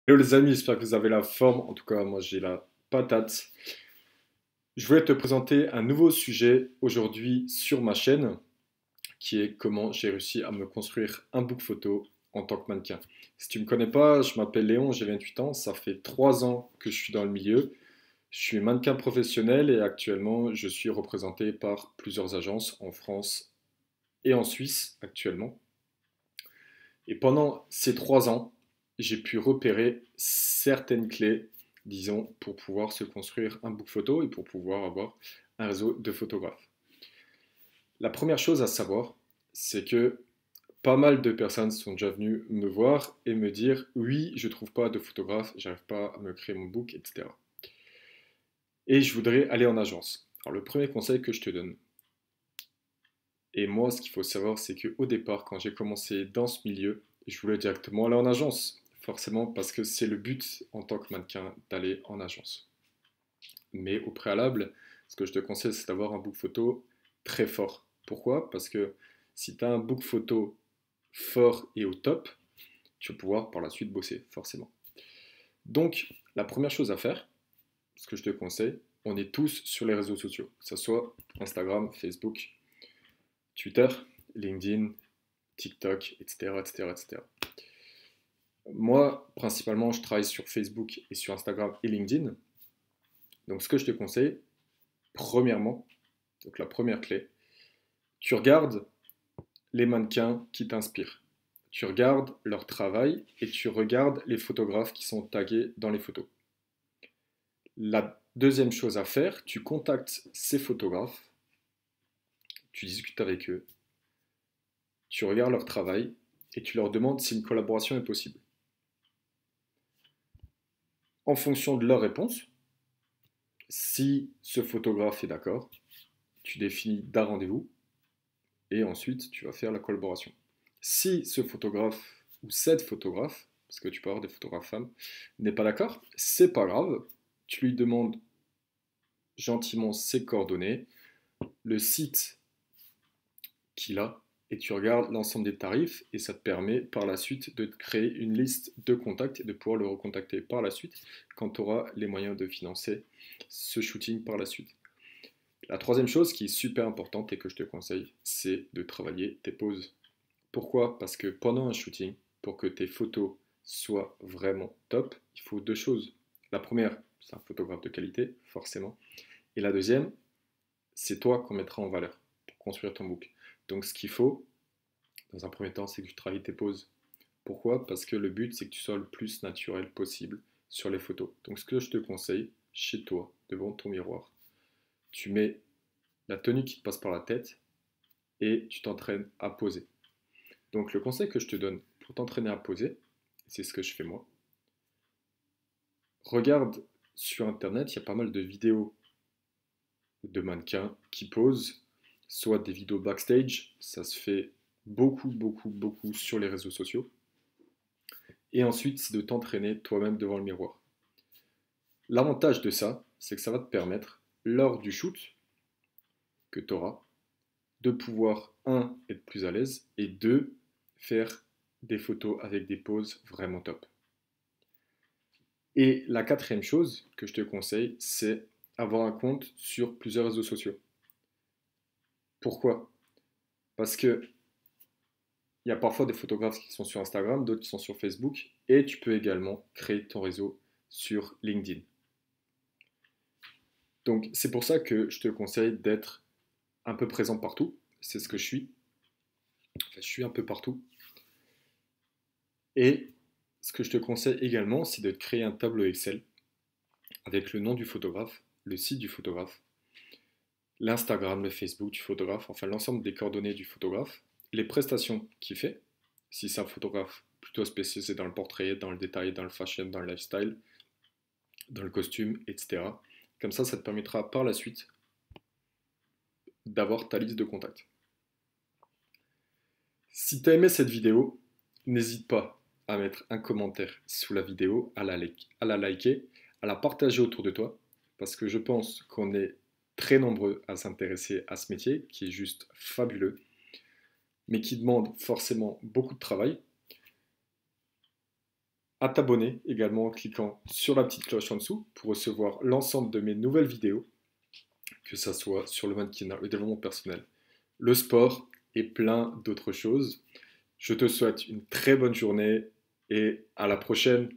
Hello les amis, j'espère que vous avez la forme. En tout cas, moi j'ai la patate. Je voulais te présenter un nouveau sujet aujourd'hui sur ma chaîne, qui est comment j'ai réussi à me construire un book photo en tant que mannequin. Si tu ne me connais pas, je m'appelle Léon, j'ai 28 ans, ça fait 3 ans que je suis dans le milieu. Je suis mannequin professionnel et actuellement je suis représenté par plusieurs agences en France et en Suisse actuellement. Et pendant ces 3 ans, j'ai pu repérer certaines clés, disons, pour pouvoir se construire un book photo et pour pouvoir avoir un réseau de photographes. La première chose à savoir, c'est que pas mal de personnes sont déjà venues me voir et me dire oui, je trouve pas de photographe, j'arrive pas à me créer mon book, etc. Et je voudrais aller en agence. Alors le premier conseil que je te donne, et moi ce qu'il faut savoir, c'est qu'au départ, quand j'ai commencé dans ce milieu, je voulais directement aller en agence. Forcément parce que c'est le but en tant que mannequin d'aller en agence. Mais au préalable, ce que je te conseille, c'est d'avoir un book photo très fort. Pourquoi? Parce que si tu as un book photo fort et au top, tu vas pouvoir par la suite bosser, forcément. Donc, la première chose à faire, ce que je te conseille, on est tous sur les réseaux sociaux, que ce soit Instagram, Facebook, Twitter, LinkedIn, TikTok, etc., etc., etc. Moi, principalement, je travaille sur Facebook et sur Instagram et LinkedIn. Donc, ce que je te conseille, premièrement, donc la première clé, tu regardes les mannequins qui t'inspirent. Tu regardes leur travail et tu regardes les photographes qui sont tagués dans les photos. La deuxième chose à faire, tu contactes ces photographes, tu discutes avec eux, tu regardes leur travail et tu leur demandes si une collaboration est possible. En fonction de leur réponse, si ce photographe est d'accord, tu définis d'un rendez-vous et ensuite tu vas faire la collaboration. Si ce photographe ou cette photographe, parce que tu peux avoir des photographes femmes, n'est pas d'accord, c'est pas grave, tu lui demandes gentiment ses coordonnées, le site qu'il a, et tu regardes l'ensemble des tarifs, et ça te permet par la suite de te créer une liste de contacts et de pouvoir le recontacter par la suite quand tu auras les moyens de financer ce shooting par la suite. La troisième chose qui est super importante et que je te conseille, c'est de travailler tes poses. Pourquoi? Parce que pendant un shooting, pour que tes photos soient vraiment top, il faut deux choses. La première, c'est un photographe de qualité, forcément. Et la deuxième, c'est toi qu'on mettra en valeur pour construire ton book. Donc ce qu'il faut, dans un premier temps, c'est que tu travailles tes poses. Pourquoi? Parce que le but, c'est que tu sois le plus naturel possible sur les photos. Donc ce que je te conseille, chez toi, devant ton miroir, tu mets la tenue qui te passe par la tête et tu t'entraînes à poser. Donc le conseil que je te donne pour t'entraîner à poser, c'est ce que je fais moi. Regarde sur internet, il y a pas mal de vidéos de mannequins qui posent, soit des vidéos backstage, ça se fait beaucoup, beaucoup, beaucoup sur les réseaux sociaux. Et ensuite, c'est de t'entraîner toi-même devant le miroir. L'avantage de ça, c'est que ça va te permettre, lors du shoot que tu auras, de pouvoir, un, être plus à l'aise, et deux, faire des photos avec des poses vraiment top. Et la quatrième chose que je te conseille, c'est avoir un compte sur plusieurs réseaux sociaux. Pourquoi? Parce que il y a parfois des photographes qui sont sur Instagram, d'autres qui sont sur Facebook, et tu peux également créer ton réseau sur LinkedIn. Donc c'est pour ça que je te conseille d'être un peu présent partout. C'est ce que je suis. Enfin, je suis un peu partout. Et ce que je te conseille également, c'est de te créer un tableau Excel avec le nom du photographe, le site du photographe, l'Instagram, le Facebook du photographe, enfin l'ensemble des coordonnées du photographe, les prestations qu'il fait, si c'est un photographe plutôt spécialisé dans le portrait, dans le détail, dans le fashion, dans le lifestyle, dans le costume, etc. Comme ça te permettra par la suite d'avoir ta liste de contacts. Si tu as aimé cette vidéo, n'hésite pas à mettre un commentaire sous la vidéo, à la liker, à la partager autour de toi, parce que je pense qu'on est très nombreux à s'intéresser à ce métier qui est juste fabuleux, mais qui demande forcément beaucoup de travail. à t'abonner également en cliquant sur la petite cloche en dessous pour recevoir l'ensemble de mes nouvelles vidéos, que ce soit sur le mannequinat, le développement personnel, le sport et plein d'autres choses. Je te souhaite une très bonne journée et à la prochaine.